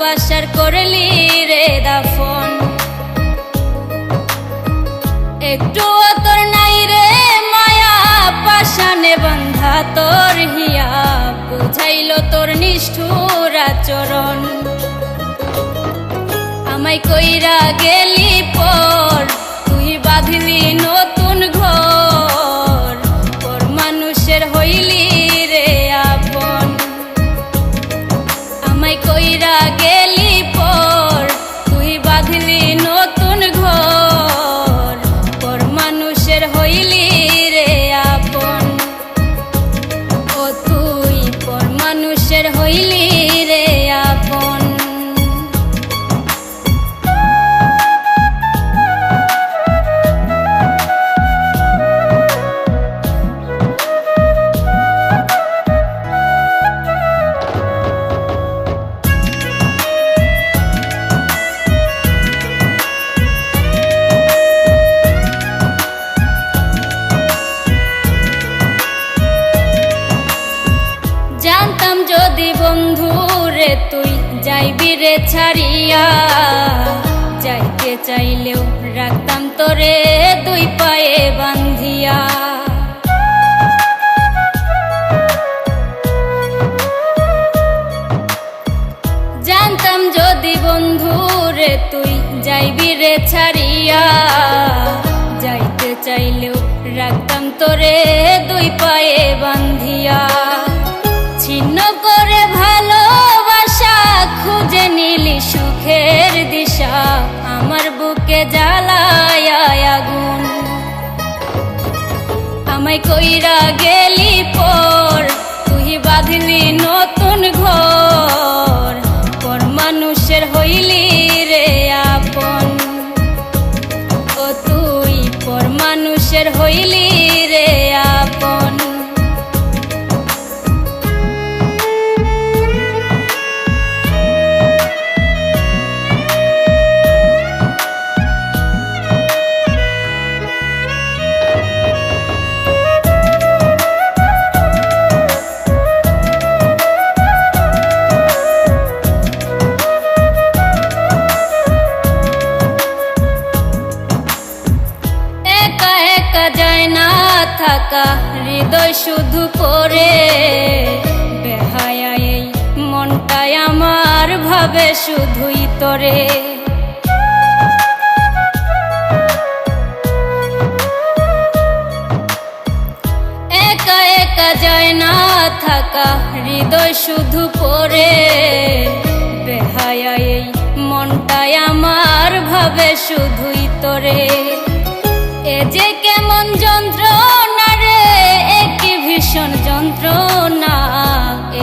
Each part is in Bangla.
ভালোবাসার করলি রে দাফন। একটু তোর নাই রে মায়া পাশানে বান্ধা তোর হিয়া, বুঝাইল তোর নিষ্ঠুর আচরণ। আমায় কইরা গেলি পর তুই বাঁধলি নতুন ঘর, পর মানুষের হইলি রে আপন। আমায় কইরা গেলি পর তুই বাঁধলি নতুন ঘর, পর মানুষের হইলি রে আপন। ও তুই পর মানুষের হইলি রে আপন। জানতাম যদি বন্ধু রে তুই যাইবি রে ছাড়িয়া, যাইতে চাইলেও রাখতাম তোরে দুই পায়ে বান্ধিয়া। জানতাম যদি বন্ধু রে তুই যাইবি রে ছাড়িয়া, যাইতে চাইলেও রাখতাম তোরে দুই পায়ে বান্ধিয়া। ছিন্ন করে ভালোবাসা খুঁজে নিলি সুখের দিশা, আমার বুকে জ্বালায় আগুন। আমায় কইরা গেলি পর তুই বাঁধলি নতুন ঘর, পর মানুষের হইলি রে আপন। ও তুই পর মানুষের হইলি রে আপন। যায় না থাকা হৃদয় শুধু পড়ে, বেহায়া এই মনটাই আমার ভাবে শুধুই তোরে। একা একা যায় না থাকা হৃদয় শুধু পড়ে, বেহায়া এই মনটাই আমার ভাবে শুধুই তোরে। এ যে কেমন যন্ত্রণা রে, একই ভীষণ যন্ত্রণা,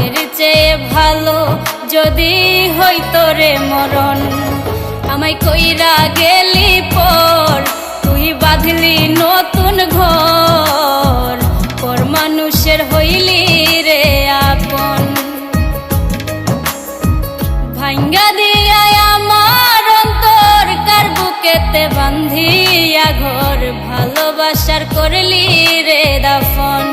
এর চেয়ে ভালো যদি হইতো রে মরণ। আমায় কইরা গেলি পর তুই বাঁধলি নতুন ঘর, পর মানুষের হইলি রে আপন। ভাঙ্গা দিয়া আমার অন্তর কার বুকেতে বান্ধিয়া ঘর, ভালোবাসার করলি রে দাফন।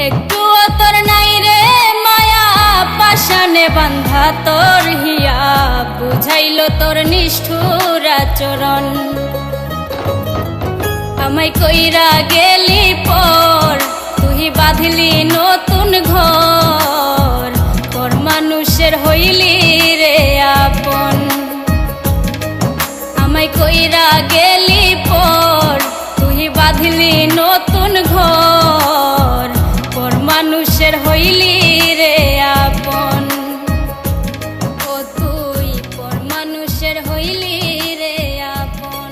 একটু তোর নাই রে মায়া পাশানে বান্ধা তোর হিয়া, বুঝাইল তোর নিষ্ঠুর আচরণ। আমায় কইরা গেলি পর তুই বাঁধলি নতুন ঘর, পর মানুষের হইলি রে আপন। আমায় কইরা গেলি পর তুই বাঁধলি নতুন ঘর, পর মানুষের হইলি রে আপন। ও তুই পর মানুষের হইলি রে আপন।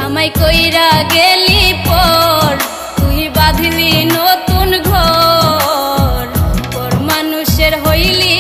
আমায় কইরা গেলি পর তুই বাঁধলি নতুন ঘর, পর মানুষের হইলি